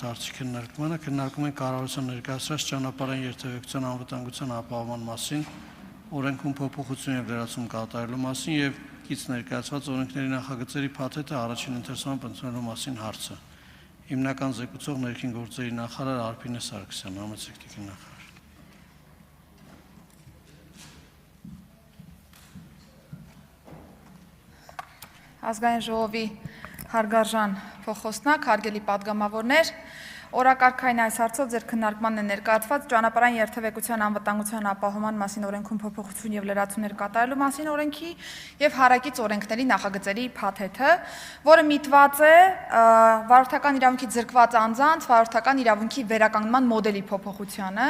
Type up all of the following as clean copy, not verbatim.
8 հարցի քննարկմանը քննարկում են կառավարության ներկայացրած ճանապարհային երթևեկության անվտանգության ապահովման մասին, օրենքում փոփոխություն եւ լրացում կատարելու մասին եւ կից ներկայացված օրենքների նախագծերի փաթեթը առաջին ընթերցումը ընդունելու մասին հարցը։ Հիմնական զեկուցող ներքին գործերի նախարար Արփինե Սարգսյան, համեցեք տիկին նախարար։ Ազգային ժողովի հարգարժան փոխոստնակ, հարգելի պատգամավորներ, օրակարգային այս հարցով ձեր քննարկմանն է ներկայացված ճանապարհային երթևեկության անվտանգության ապահովման մասին օրենքում փոփոխություն եւ լրացումներ կատարելու մասին օրենքի եւ հարակից օրենքների նախագծերի փաթեթը, որը միտված է վարորդական իրավունքից զրկված անձանց վարորդական իրավունքի վերականգնման մոդելի փոփոխությանը։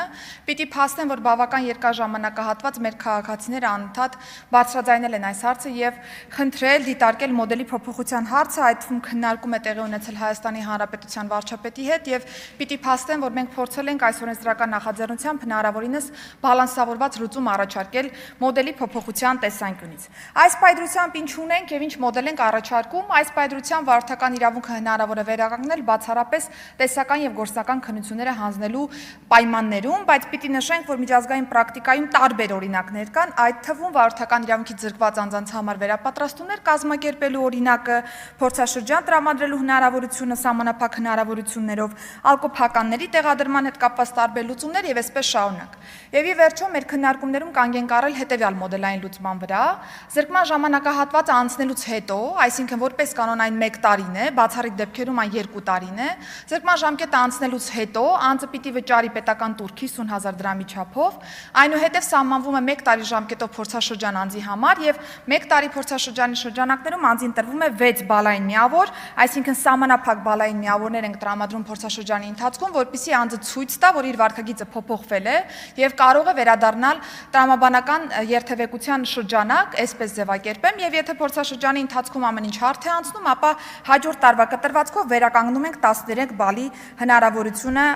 Պիտի փաստեմ, որ բավական երկար ժամանակահատված մեր քաղաքացիները անընդհատ բարձրաձայնել են այս հարցը եւ խնդրել դիտարկել մոդելի փոփոխության հարցը, այդ թվում քննարկում է տեղի ունեցել Հայաստանի Հանրապետության վարչապետի հետ եւ պիտի փաստեմ, որ մենք փորձել ենք այս օրենսդրական նախաձեռնությամբ հնարավորինս բալանսավորված լուծում առաջարկել մոդելի փոփոխության տեսանկյունից։ Այս պայծրությամբ ինչ ունենք եւ ինչ մոդել ենք առաջարկում, այս պայծրությամբ վարորդական իրավունքը հնարավոր է վերականգնել բացառապես տեսական եւ գործնական քննությունները հանձնելու պայմաններում, բայց պիտի նշենք, որ միջազգային պրակտիկայում տարբեր օրինակներ կան, այդ թվում վարորդական իրավունքից զրկված անձանց համար վերապատրաստումներ կազմակերպելու օրինակը, փորձաշրջան տրամադրելու հնարավորությունը սահմանափակ հնարավորություններով, ալկոփականների տեղադրման հետ կապված տարբեր լուծումներ եւ այսպես շարունակ։ Եվ ի վերջո մեր քննարկումներում կանգ ենք առել հետեւյալ մոդելային լուծման վրա. Զրկման ժամանակահատվածը անցնելուց հետո, այսինքն որպես կանոն այն 1 տարին է, բացառիկ դեպքերում այն 2 տարին է, զրկման ժամկետը անցնելուց հետո անձը պիտի վճարի պետական տուր 50,000 դրամի չափով, այնուհետև սահմանվում է 1 տարի ժամկետով փորձաշրջան անձի համար եւ 1 տարի փորձաշրջանի շրջանակներում անձին տրվում է 6 բալային միավոր, այսինքն սահմանափակ բալային միավորներ ենք տրամադրում փորձաշրջանի ընթացքում, որպեսզի անձը ցույց տա, որ իր վարքագիծը փոփոխվել է եւ կարող է վերադառնալ տրամաբանական երթևեկության շրջանակ, այսպես ձևակերպեմ, եւ եթե փորձաշրջանի ընթացքում ամեն ինչ հարթ է անցնում, ապա հաջորդ տարվա կտրվածքով վերականգնում ենք 13 բալի հնարավորությունը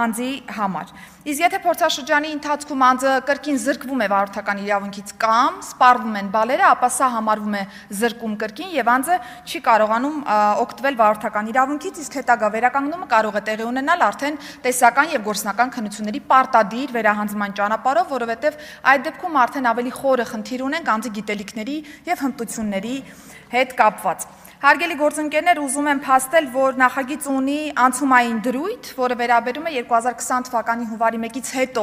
անձի համար։ Իսկ եթե փորձաշրջանի ընթացքում անձը կրկին զրկվում է վարորդական իրավունքից կամ սպառվում են բալերը, ապա սա համարվում է զրկում կրկին եւ անձը չի կարողանում օգտվել վարորդական իրավունքից, իսկ հետագա վերականգնումը կարող է տեղի ունենալ արդեն տեսական եւ գործնական քննությունների պարտադիր վերահանձնման ճանապարհով, որովհետեւ այդ դեպքում արդեն ավելի խորը խնդիր ունենք անձի գիտելիքների եւ հմտությունների հետ կապված։ Հարգելի գործընկերներ, ուզում եմ փաստել, որ նախագիծ ունի անցումային դրույթ, որը վերաբերում է 2020 թվականի հունվարի 1-ից հետո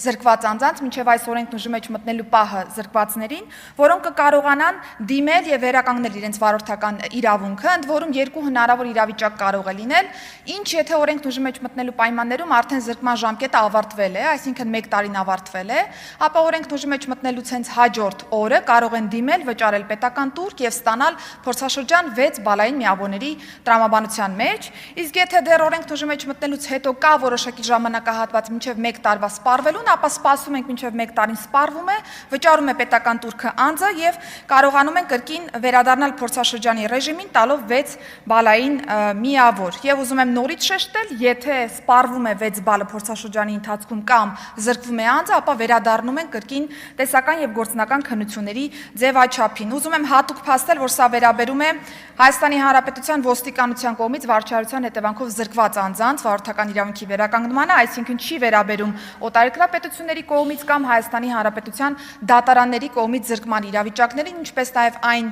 զրկված անձանց մինչև այս օրենքն ուժի մեջ մտնելու պահը զրկվածներին, որոնք կկարողանան դիմել եւ վերականգնել իրենց վարորդական իրավունքը, ընդ որում երկու հնարավոր իրավիճակ կարող է լինել, ինչ եթե օրենքն ուժի մեջ մտնելու պայմաններում արդեն զրկման ժամկետը ավարտվել է, այսինքն 1 տարին ավարտվել է, ապա օրենքն ուժի մեջ մտնելուց հենց հաջորդ օրը կարող են դիմել, վճարել պետական տուրք եւ ստանալ փորձաշրջան 6 բալային միավորների տրամաբանության մեջ, իսկ եթե դեռ օրենքն ուժի մեջ մտնելուց հետո կա որոշակի ժամանակահատված մինչև 1 տարվա սպառվելուն, ապա սպասում ենք մինչև 1 տարին սպառվում է, վճարում է պետական տուրքը անձը եւ կարողանում են կրկին վերադառնալ փորձաշրջանի ռեժիմին, տալով 6 բալային միավոր։ Եվ ուզում եմ նորից շեշտել, եթե սպառվում է 6 բալը փորձաշրջանի ընթացքում կամ զրկվում է անձը, ապա վերադառնում են կրկին տեսական եւ գործնական քննությունների ձևաչափին։ Ուզում եմ հատուկ փաստել, որ սա վերաբերում է Հայաստանի Հանրապետության ոստիկանության կողմից վարչարության հետևանքով զրկված անձանց վարորդական իրավունքի վերականգնմանը, այսինքն չի վերաբերում օտարերկրյա պետությունների կողմից կամ Հայաստանի Հանրապետության դատարանների կողմից զրկման իրավիճակներին, ինչպես նաև այն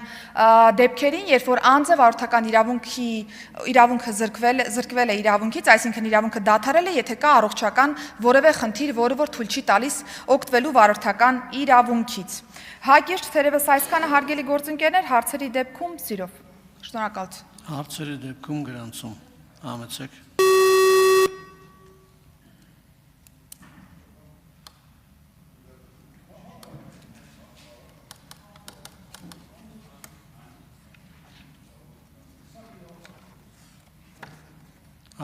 դեպքերին, երբ որ անձը վարորդական իրավունքը զրկվել է իրավունքից, այսինքն իրավունքը դադարել է, եթե կա առողջական որևէ խնդիր, որը որ թույլ չի տալիս օգտվելու վարորդական իրավունքից։ Հակիրճ թերևս այսքանը, հարգելի գործընկերներ, հարցերի դեպքում սիրով։ Շնորհակալություն։ Հարցերի դեպքում գրանցում։ Համեցեք։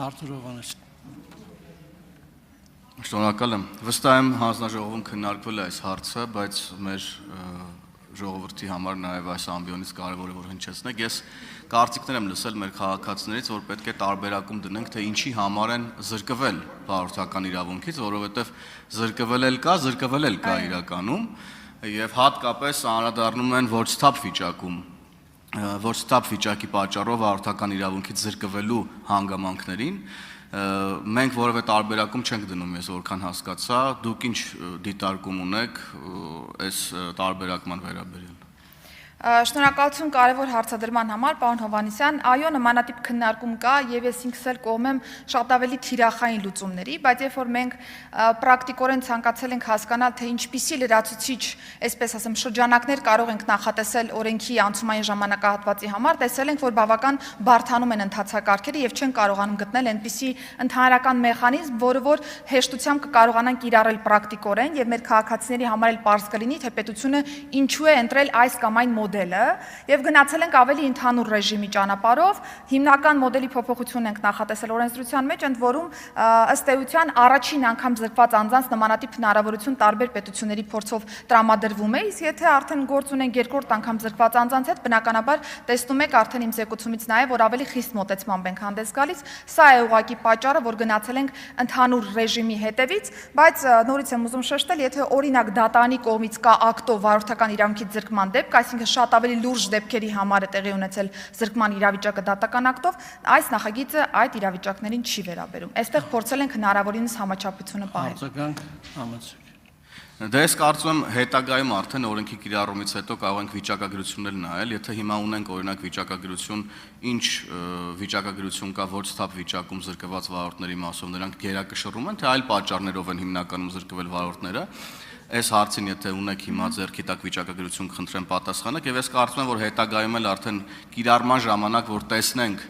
Արթուր Հովհաննիսյան։ Շնորհակալ եմ։ Վստահ եմ հանձնաժողովում քննարկվել է այս հարցը, բայց մեր ժողովրդի համար նաև այս ամբիոնից կարևոր է որ հնչեցնեք։ Ես կարծիքներ եմ լսել մեր քաղաքացիներից, որ պետք է տարբերակում դնենք, թե ինչի համար են զրկվել վարորդական իրավունքից, որովհետև զրկվել էլ կա իրականում, եւ հատկապես անդրադառնում են ոչ սթափ վիճակի պատճառով վարորդական իրավունքից զրկվելու հանգամանքներին։ մենք որևէ տարբերակում չենք դնում, ես որքան հասկացա, դուք ինչ դիտարկում ունեք այս տարբերակման վերաբերյալ։ Շնորհակալություն կարևոր հարցադրման համար, պարոն Հովհաննիսյան, այո, նմանատիպ քննարկում կա եւ ես ինքս էլ կողմ եմ շատ ավելի թիրախային լուծումների, բայց երբ որ մենք պրակտիկորեն ցանկացել ենք հասկանալ, թե ինչպիսի լրացուցիչ, այսպես ասեմ, շրջանակներ կարող ենք նախատեսել օրենքի անցումային ժամանակահատվածի համար, տեսել ենք, որ բավական բարդանում են ընթացակարգերը եւ չեն կարողանում գտնել այնպիսի ընդհանրական մեխանիզմ, որը որ հեշտությամբ կկարողանան կիրառել պրակտիկորեն եւ մեր քաղաքացիների համար էլ պարզ կլինի, թե պետությունը ինչու է ընտրել այս կամ այն մոդելը եւ գնացել ենք ավելի ընդհանուր ռեժիմի ճանապարհով, հիմնական մոդելի փոփոխություն ենք նախատեսել օրենսդրության մեջ, ընդ որում ըստ էության առաջին անգամ զրկված անձանց նմանատիպ հնարավորություն տարբեր պետությունների փորձով տրամադրվում է, իսկ եթե արդեն գործ ունենք երկրորդ անգամ զրկված անձանց հետ, բնականաբար տեսնում եք արդեն իմ զեկուցումից նաեւ, որ ավելի խիստ մոտեցմամբ ենք հանդես գալիս, սա է ուղղակի պատճառը, որ գնացել ենք ընդհանուր ռեժիմի հետևից, բայց նորից եմ ուզում շեշտել, եթե օրինակ դատարանի կողմից կա ակտով վարորդական իրավունքից զրկման դեպք, այսինքն շատ ավելի լուրջ դեպքերի համար է տեղի ունեցել զրկման իրավիճակը դատական ակտով, այս նախագիծը այդ իրավիճակներին չի վերաբերում։ Այստեղ փորձել ենք հնարավորինս համաչափությունը պահել։ Արձագանք համեցեք։ Դե ես կարծում եմ հետագայում արդեն օրենքի կիրառումից հետո կարող ենք վիճակագրություններ նայել, եթե հիմա ունենք օրինակ վիճակագրություն, ինչ վիճակագրություն կա ոչ սթափ վիճակում զրկված վարորդների մասով, նրանք գերակշռում են, թե այլ պատճառներով են հիմնականում զրկվել վարորդները։ Այս հարցին եթե ունեք հիմա ձեռքի տակ վիճակագրություն խնդրեմ պատասխանեք եւ ես կարծում եմ որ հետագայում էլ արդեն կիրառման ժամանակ որ տեսնենք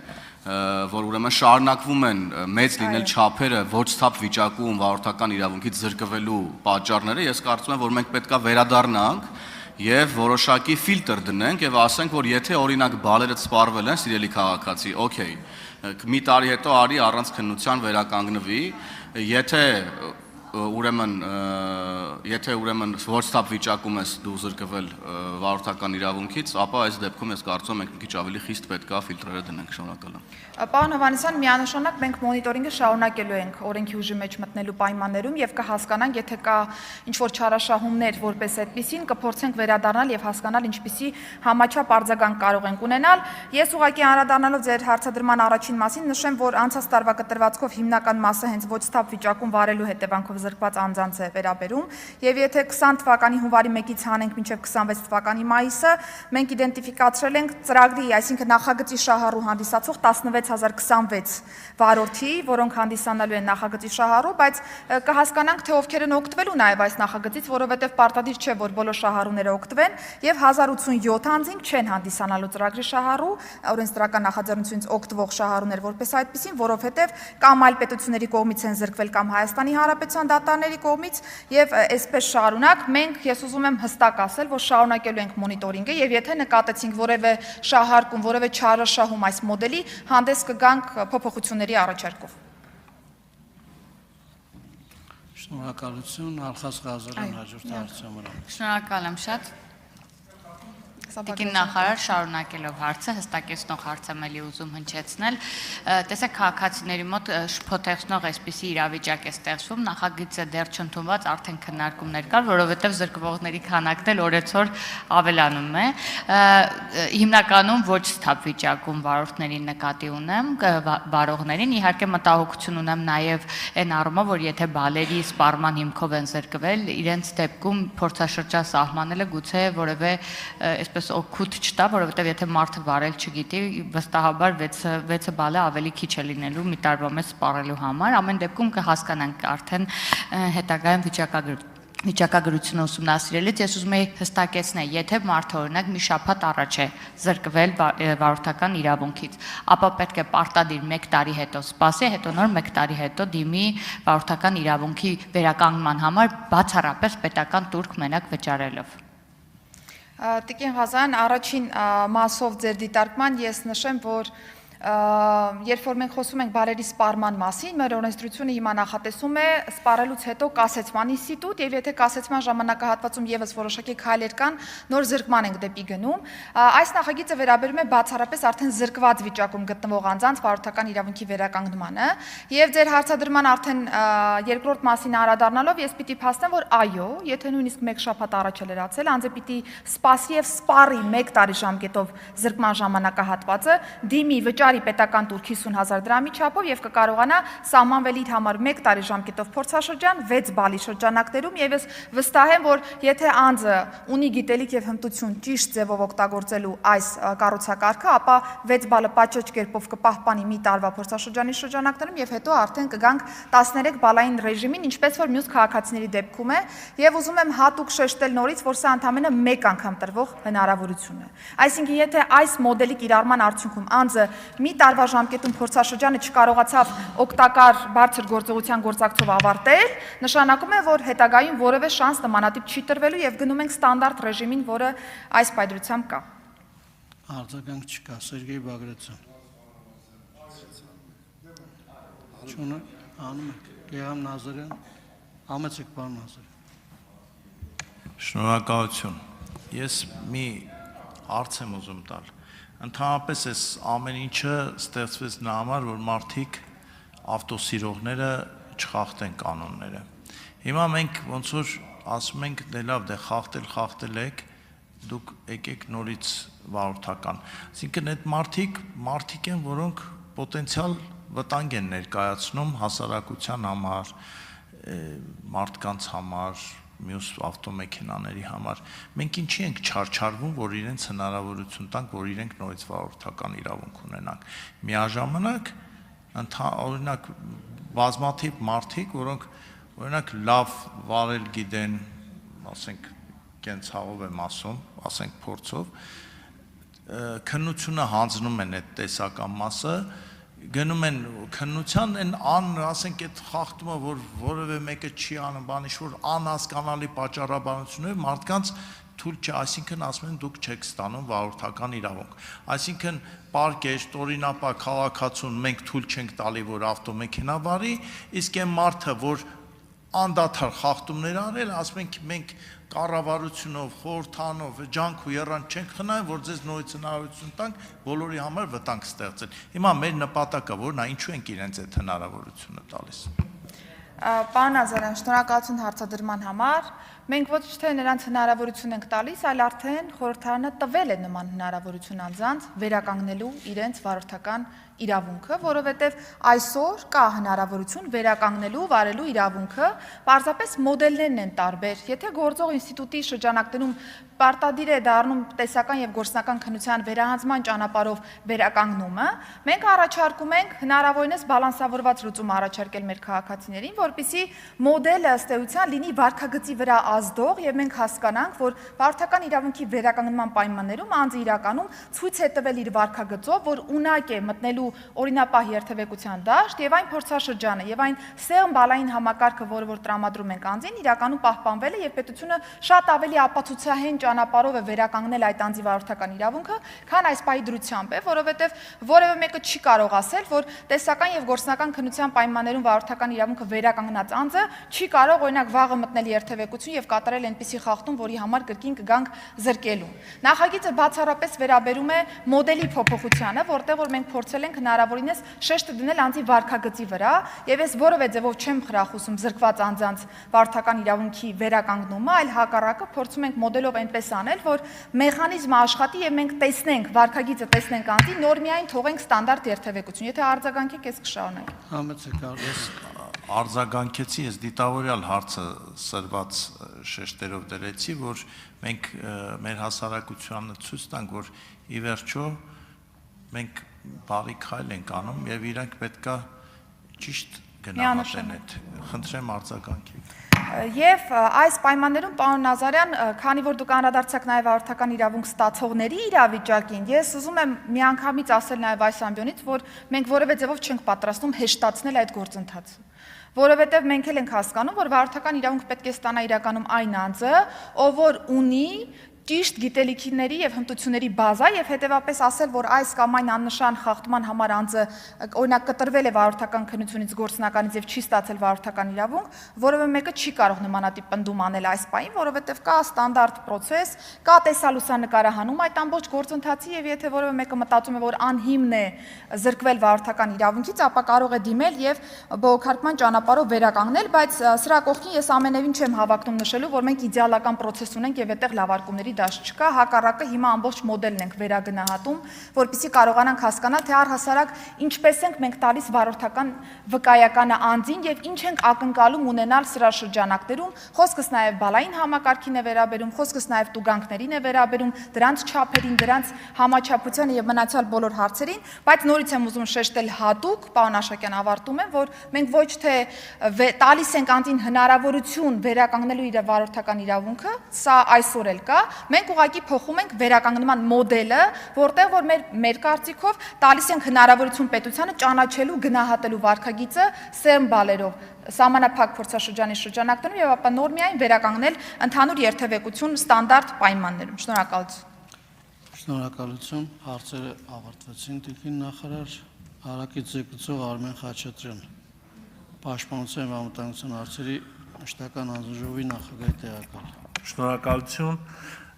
որ ուրեմն շարունակվում են մեծ լինել չափերը ոչ սթափ վիճակում վարորդական իրավունքից զրկվելու պատճառները ես կարծում եմ որ մենք պետքա վերադառնանք եւ որոշակի ֆիլտր դնենք եւ ասենք որ եթե օրինակ բալերը սպառվել են սիրելի քաղաքացի օքեյ մի տարի հետո արի առանց քննության վերականգնվի եթե ուրեմն ոչ սթափ վիճակում ես դու զրկվել վարորդական իրավունքից, ապա այս դեպքում ես կարծում եմ մենք մի քիչ ավելի խիստ պետք է ֆիլտրերը դնենք, շնորհակալ եմ։ Պարոն Հովհաննիսյան, միանշանակ մենք մոնիտորինգը շարունակելու ենք օրենքի ուժի մեջ մտնելու պայմաններում եւ կհասկանանք, եթե կա ինչ-որ չարաշահումներ որպես այդպեսին, կփորձենք վերադառնալ եւ հասկանալ ինչպիսի համաչափ արձագանք կարող ենք ունենալ։ Ես ուղղակի անդրադառնալով ձեր հարցադրման առաջին մասին նշեմ, որ անցած տարվա կտրվածքով հիմնական մասը հենց ոչ սթափ վիճակում վարելու հետևանքով զրկված անձանց է վերաբերում եւ եթե 20 թվականի հունվարի 1-ից հանենք մինչեւ 26 թվականի մայիսը մենք իդենտիֆիկացրել ենք ծրագրի, այսինքն նախագծի շահառու հանդիսացող 16026 վարորդի, որոնք հանդիսանալու են նախագծի շահառու, բայց կհասկանանք թե ովքեր են օգտվելու նաեւ այս նախագծից, որովհետեւ պարտադիր չէ որ բոլոր շահառուները օգտվեն եւ 1087 անձինք չեն հանդիսանալու ծրագրի շահառու, օրենսդրական նախաձեռնությունից օգտվող շահառուներ որպես այդպեսին, որովհետեւ կամ այլ պետությունների կողմից են զրկվել կամ Հայաստանի Հանրապետության դատարանների կողմից եւ այսպես շարունակ մենք ես ուզում եմ հստակ ասել, որ շարունակելու ենք մոնիտորինգը եւ եթե նկատեցինք որևէ շահարկում, որևէ չարաշահում այս մոդելի, հանդես կգանք փոփոխությունների առաջարկով։ Շնորհակալություն, Ալխաս Ղազարյան հաջորդ հարցը մնա։ Շնորհակալ եմ շատ։ Տիկին նախարար շարունակելով հարցը, հստակեցնող հարց եմ էլի ուզում հնչեցնել, տեսեք քաղաքացիների մոտ շփոթեցնող այսպիսի իրավիճակ է ստեղծվում, նախագիծը դեռ չընդունված արդեն քննարկումներ կար, որովհետև զրկվողների քանակն էլ օրեցօր ավելանում է, հիմնականում ոչ սթափ վիճակում վարորդներին նկատի ունեմ, վարողներին, իհարկե մտահոգություն ունեմ նաև այն առումով, որ եթե բալերի սպառման հիմքով են զրկվել, իրենց դեպքում փորձաշրջան սահմանելը գուցե որևէ այսպես օգուտ չտա, որովհետև եթե մարդը վարել չգիտի, վստահաբար 6 բալը ավելի քիչ է լինելու մի տարվա մեջ սպառելու համար, ամեն դեպքում կհասկանանք արդեն հետագայում վիճակագրությունը ուսումնասիրելից ես ուզում եի հստակեցնել, եթե մարդը օրինակ մի շաբաթ առաջ է զրկվել վարորդական իրավունքից, ապա պետք է պարտադիր 1 տարի հետո սպասի, հետո նոր 1 տարի հետո դիմի վարորդական իրավունքի վերականգնման համար բացառապես պետական տուրք մենակ վճարելով։ Տիկին Ղազարյան, առաջին մասով ձեր դիտարկման ես նշեմ, որ երբ որ մենք խոսում ենք բարերի սպառման մասին, մեր օրենսդրությունը հիմա նախատեսում է սպառելուց հետո կասեցման ինստիտուտ եւ եթե կասեցման ժամանակահատվածում եւս որոշակի քայլեր կան, նոր զրկման ենք դեպի գնում։ Այս նախագիծը վերաբերում է բացառապես արդեն զրկված վիճակում գտնվող անձանց վարորդական իրավունքի վերականգնմանը եւ ձեր հարցադրման արդեն երկրորդ մասին անդրադառնալով ես պիտի փաստեմ, որ այո, եթե նույնիսկ 1 շաբաթ առաջ է լրացել, անձը պիտի սպասի եւ սպառի 1 տարի ժամկետով զրկման ժամանակահատվածը, դիմի վճարի տարի պետական տուր 50,000 դրամի չափով եւ կկարողանա սահմանվել իր համար 1 տարի ժամկետով փորձաշրջան 6 բալի շրջանակներում եւ ես վստահ եմ, որ եթե անձը ունի գիտելիք եւ հմտություն ճիշտ ձևով օգտագործելու այս կառուցակարգը, ապա 6 բալը պատշաճ կերպով կպահպանի մի տարվա փորձաշրջանի շրջանակներում եւ հետո արդեն կգանք 13 բալային ռեժիմին, ինչպես որ մյուս քաղաքացիների դեպքում է, եւ ուզում եմ հատուկ շեշտել նորից, որ սա ընդամենը 1 անգամ տրվող հնարավորություն է։ Այսինքն, եթե այս մոդելի կիրառման արդյունքում անձը մի տարվա ժամկետում փորձաշրջանը չկարողացավ օգտակար բարձր գործողության գործակցով ավարտել, նշանակում է, որ հետագայում որևէ շանս նմանատիպ չի տրվելու եւ գնում ենք ստանդարտ ռեժիմին, որը այս պայծրությամբ կա։ Արձագանք չկա, Սերգեյ Բագրատյան։ Չունը, անում եք, Գեհամ Նազարյան, համեցեք պարոն Նազարյան։ Շնորհակալություն։ Ես մի հարց եմ ուզում տալ։ Ընդհանրապես այս ամեն ինչը ստեղծվեց նրա համար, որ մարդիկ ավտոսիրողները չխախտեն կանոնները։ Հիմա մենք ոնց որ ասում ենք, դե լավ, դե խախտել եք, դուք եկեք նորից վարորդական։ Այսինքն այդ մարդիկ են, որոնք պոտենցիալ վտանգ են ներկայացնում հասարակության համար, մարդկանց համար, մյուս ավտոմեքենաների համար։ Մենք ինչի ենք չարչարվում, որ իրենց հնարավորություն տանք, որ իրենք նորից վարորդական իրավունք ունենան։ Միաժամանակ, օրինակ, բազմաթիվ մարդիկ, որոնք օրինակ լավ վարել գիտեն, ասենք, կենցաղով եմ ասում, ասենք փորձով, քննությունը հանձնում են այդ տեսական մասը, գնում են քննության են ասենք այդ խախտումը, որ որևէ մեկը չի անում, բան ինչ-որ անհասկանալի պատճառաբանություններ մարդկանց թույլ չէ, այսինքն ասում են դուք չեք ստանում վարորդական իրավունք։ Այսինքն պարկեշտ, օրինապար քաղաքացուն մենք թույլ չենք տալի, որ ավտոմեքենա վարի, իսկ այն մարդը, որ անդադար խախտումներ արել, ասում ենք մենք կառավարությունով, խորհրդանով, ջանք ու եռան չենք խնայում, որ ձեզ նորից հնարավորություն տանք բոլորի համար վտանգ ստեղծել։ Հիմա մեր նպատակը որն է, ինչու ենք իրենց այդ հնարավորությունը տալիս։ Պարոն Նազարյան, շնորհակալություն հարցադրման համար։ Մենք ոչ թե նրանց հնարավորություն ենք տալիս, այլ արդեն խորհրդարանը տվել է նման հնարավորություն անձանց վերականգնելու իրենց վարորդական իրավունքը, որովհետև այսօր կա հնարավորություն վերականգնելու վարելու իրավունքը, պարզապես մոդելներն են տարբեր։ Եթե գործող ինստիտուտի շրջանակներում պարտադիր է դառնում տեսական եւ գործնական քննության վերահանձման ճանապարհով վերականգնումը, մենք առաջարկում ենք հնարավորինս բալանսավորված լուծում առաջարկել մեր քաղաքացիներին, որպեսզի մոդելը ըստ էության լինի վարքագծի վրա ազդող եւ մենք հասկանանք, որ վարորդական իրավունքի վերականգնման պայմաններում անձը իրականում ցույց է տվել իր վարքագծով, որ ունակ է մտնելու օրինապահ երթևեկության դաշտ եւ այն փորձաշրջանը եւ այն սեղմ բալային համակարգը, որը որ տրամադրում ենք անձին, իրականում պահպանվել է եւ պետությունը շատ ավելի ապացուցահեն ճանապարհով է վերականգնել այդ անձի վարորդական իրավունքը, քան այս պահի դրությամբ է, որովհետեւ որևէ մեկը չի կարող ասել, որ տեսական եւ գործնական քննության պայմաններում վարորդական իրավունքը վերականգնած անձը չի կարող օրինակ վաղը մտնել երթևեկություն եւ կատարել այնպիսի խախտում, որի համար կրկին կգանք զրկելու։ Նախագիծը բացառապես վերաբերում է մոդելի փոփոխությանը, որտեղ որ մենք փորձել ենք հնարավորինս շեշտը դնել անձի վարքագծի վրա, եւ ես որևէ ձևով չեմ խրախուսում զրկված անձանց վարորդական իրավունքի վերականգնումը, այլ հակառակը փորձում ենք մոդելով այնպես անել, որ մեխանիզմը աշխատի եւ մենք տեսնենք վարքագիծը, տեսնենք անձի, նոր միայն թողենք ստանդարտ երթևեկություն։ Եթե արձագանքեք, ես կշարունակեմ։ Համեցեք ես արձագանքեցի, ես դիտավորյալ հարցը սրված շեշտերով դրեցի, որ մենք մեր հասարակությանը ցույց տանք, որ ի վերջո մենք բարի քայլ ենք անում եւ իրանք պետքա ճիշտ գնահատեն այդ։ Խնդրեմ արձագանքեք։ Եվ այս պայմաններում, պարոն Նազարյան, քանի որ դուք անդրադարձաք նաև վարորդական իրավունք ստացողների իրավիճակին, ես ուզում եմ միանգամից ասել նաև այս ամբիոնից, որ մենք որևէ ձևով չենք պատրաստվում հեշտացնել այդ գործընթացը։ Որովհետև մենք էլ ենք հասկանում, որ վարորդական իրավունք պետք է ստանա իրականում այն անձը, ով որ ունի ճիշտ գիտելիքների եւ հմտությունների բազա եւ հետեւապես ասել, որ այս կամ այն աննշան խախտման համար անձը օրինակ կտրվել է վարորդական քննությունից գործնականից եւ չի ստացել վարորդական իրավունք, որովհետեւ մեկը չի կարող նմանատիպ պնդում անել այս պահին, որովհետեւ կա ստանդարտ process, կա տեսալուսանկարահանում այդ ամբողջ գործընթացի եւ եթե որևէ մեկը մտածում է, որ անհիմն է զրկվել վարորդական իրավունքից, ապա կարող է դիմել եւ բողոքարկման ճանապարհով վերականգնել, բայց սրա կողքին ես ամենևին չեմ հավակնում նշելու, որ մենք իդեալական process ունենք եւ այդտեղ լավարկումների գնահատողի դաշտ չկա, հակառակը հիմա ամբողջ մոդելն ենք վերագնահատում, որպեսզի կարողանանք հասկանալ, թե առհասարակ ինչպես ենք մենք տալիս վարորդական վկայականը անձին եւ ինչ ենք ակնկալում ունենալ սրա շրջանակներում, խոսքս նաեւ բալային համակարգին է վերաբերում, խոսքս նաեւ տուգանքներին է վերաբերում, դրանց չափերին, դրանց համաչափությանը եւ մնացյալ բոլոր հարցերին, բայց նորից եմ ուզում շեշտել հատուկ, պարոն Աշակյան, ավարտում եմ, որ մենք ոչ թե տալիս ենք անձին հնարավորություն վերականգնելու իր վարորդական իրավունքը, սա այսօր էլ կա, մենք ուղղակի փոխում ենք վերականգնման մոդելը, որտեղ որ մեր կարծիքով տալիս ենք հնարավորություն պետությանը ճանաչելու, գնահատելու վարքագիծը սերմ բալերով, սահմանափակ փորձաշրջանի շրջանակներում եւ ապա նոր միայն վերականգնել ընդհանուր երթևեկություն ստանդարտ պայմաններում։ Շնորհակալություն։ Շնորհակալություն, հարցերը ավարտվեցին, տիկին նախարար, հարակից զեկուցող Արմեն Խաչատրյան, Պաշտպանության եւ անվտանգության հարցերի մշտական հանձնաժողովի նախագահի տեղակալ։ Շնորհակալություն,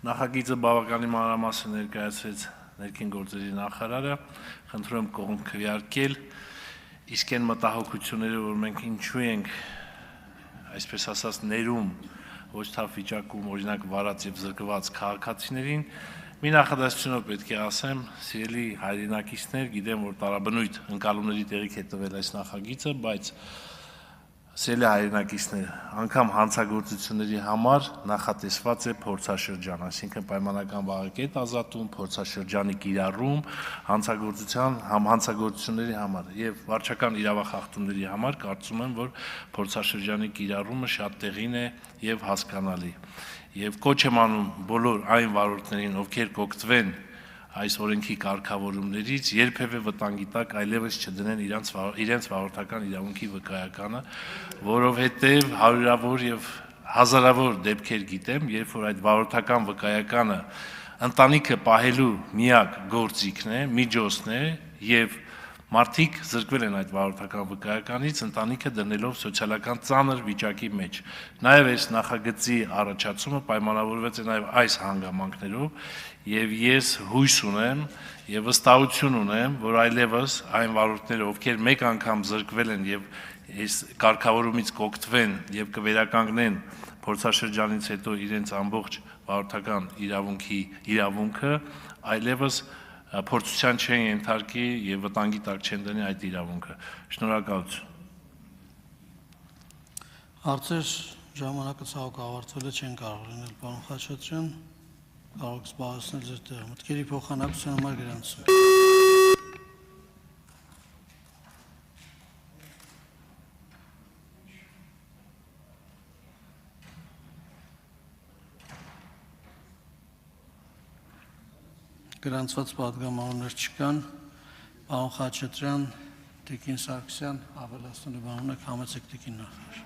նախագիծը բավականին մանրամասն ներկայացրեց ներքին գործերի նախարարը, խնդրում եմ կողմ քվեարկել, իսկ այն մտահոգությունները, որ մենք ինչու ենք, այսպես ասած, ներում ոչ թափ վիճակում, օրինակ վարած եւ զրկված քաղաքացիներին, մի նախադասությունով պետք է ասեմ, սիրելի հայրենակիցներ, գիտեմ, որ տարաբնույթ ընկալումների տեղիք է տվել այս նախագիծը, բայց սիրելի հայրենակիցներ, անգամ հանցագործությունների համար նախատեսված է փորձաշրջան, այսինքն պայմանական վարակետ ազատում, փորձաշրջանի կիրառում, հանցագործությունների համար եւ վարչական իրավախախտումների համար կարծում եմ, որ փորձաշրջանի կիրառումը շատ տեղին է եւ հասկանալի։ Եվ կոչ եմ անում բոլոր այն վարորդներին, ովքեր կօգտվեն այս օրենքի կարգավորումներից, երբևէ վտանգի տակ այլևս չդնեն իրենց վարորդական իրավունքի վկայականը, որովհետև հարյուրավոր եւ հազարավոր դեպքեր գիտեմ, երբ որ այդ վարորդական վկայականը ընտանիքը պահելու միակ գործիքն է, միջոցն է եւ մարդիկ զրկվել են այդ վարորդական վկայականից, ընտանիքը դնելով սոցիալական ծանր վիճակի մեջ։ Նաև այս նախագծի առաջացումը պայմանավորված է նաև այս հանգամանքներով, եւ ես հույս ունեմ եւ վստահություն ունեմ, որ այլևս այն վարորդները, ովքեր մեկ անգամ զրկվել են եւ այս կարգավորումից կօգտվեն եւ կվերականգնեն փորձաշրջանից հետո իրենց ամբողջ վարորդական իրավունքը, այլևս փորձության չեն ենթարկի եւ վտանգի տակ չեն դնի այդ իրավունքը։ Շնորհակալություն։ Հարցեր ժամանակը ցավոք ավարտվել է, չեն կարող լինել, պարոն Խաչատրյան, կարող եք զբաղեցնել ձեր տեղը։ Մտքերի փոխանակության համար գրանցում։ Գրանցված պատգամավորներ չկան, պարոն Խաչատրյան, տիկին Սարգսյան, ավելացնելու բան ունեք, համեցեք տիկին նախարար։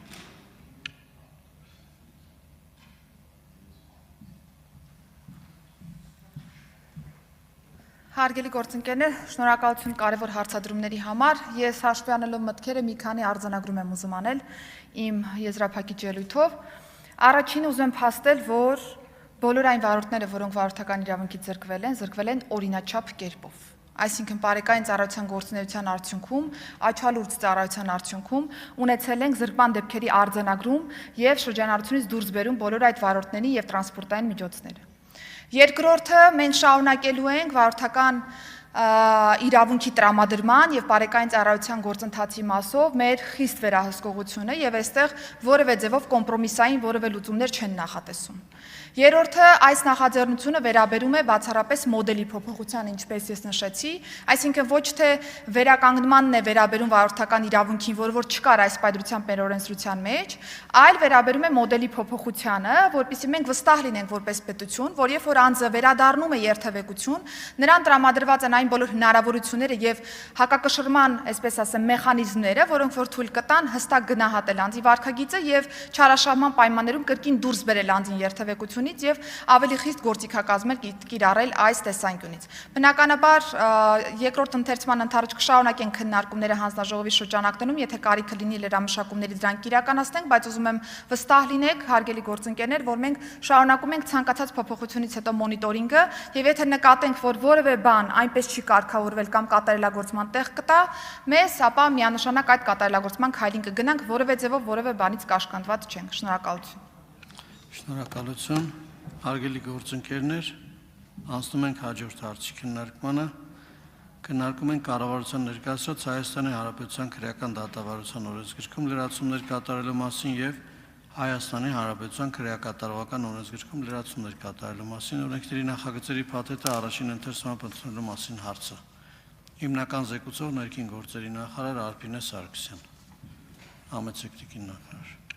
Հարգելի գործընկերներ, շնորհակալություն կարևոր հարցադրումների համար։ Ես հաշվի առնելով մտքերը մի քանի արձանագրում եմ ուզում անել իմ եզրափակիչ ելույթով։ Առաջինը ուզում եմ փաստել, որ բոլոր այն վարորդները, որոնք վարորդական իրավունքից զրկվել են օրինաչափ կերպով։ Այսինքն բարեկային ծառայության գործունեության արդյունքում, աչալուրջ ծառայության արդյունքում ունեցել ենք զրկման դեպքերի արձանագրում եւ շրջանառությունից դուրս բերում բոլոր այդ վարորդների եւ տրանսպորտային միջոցները։ Երկրորդը մենք շարունակելու ենք վարորդական իրավունքի տրամադրման եւ բարեկային ծառայության գործընթացի մասով մեր խիստ վերահսկողությունը եւ այստեղ որևէ ձևով կոմպրոմիսային որևէ լուծումներ չեն նախատեսում։ Երրորդը այս նախաձեռնությունը վերաբերում է բացառապես մոդելի փոփոխության, ինչպես ես նշեցի, այսինքն ոչ թե վերականգնմանն է վերաբերում վարորդական իրավունքին, որ չկար այս պայմանավորության պերօրենսդրության մեջ, այլ վերաբերում է մոդելի փոփոխությանը, որպեսզի մենք վստահ լինենք որպես պետություն, որ երբ որ անձը վերադառնում է երթևեկություն, նրան տրամադրված են այն բոլոր հնարավորությունները եւ հակակշռման, այսպես ասեմ, մեխանիզմները, որոնք որ թույլ կտան հստակ գնահատել անձի վարքագիծը եւ չարաշահման պայմաններում կրկին դուրս բերել անձին երթևեկությունից եւ ավելի խիստ գործիքակազմել կիրառել այս տեսանկյունից։ Բնականաբար երկրորդ ընթերցման ընթացքում կշարունակենք քննարկումները հանձնաժողովի շրջանակներում, եթե կարիքը լինի լրամշակումների դրանք իրականացնենք, բայց ուզում եմ վստահ լինեք, հարգելի գործընկերներ, որ մենք շարունակում ենք ցանկացած փոփոխությունից հետո մոնիտորինգը եւ եթե նկատենք, որ որևէ բան այնպես չի կարգավորվել կամ կատարելագործման տեղ կտա, մեզ ապա միանշանակ այդ կատարելագործման քայլին կգնանք, որևէ ձևով որևէ բանից կաշկանդված չենք։ Շնորհակալություն։ Շնորհակալություն։ Հարգելի գործընկերներ, անցնում ենք հաջորդ հարցի քննարկմանը։ Քննարկում ենք կառավարության ներկայացրած Հայաստանի Հանրապետության քրեական դատավարության օրենսգրքում լրացումներ կատարելու մասին եւ Հայաստանի Հանրապետության քրեակատարողական օրենսգրքում լրացումներ կատարելու մասին օրենքների նախագծերի փաթեթը առաջին ընթերցումը ընդունելու մասին հարցը։ Հիմնական զեկուցող ներքին գործերի նախարար Արփինե Սարգսյան։ Համեցեք տիկին նախարար։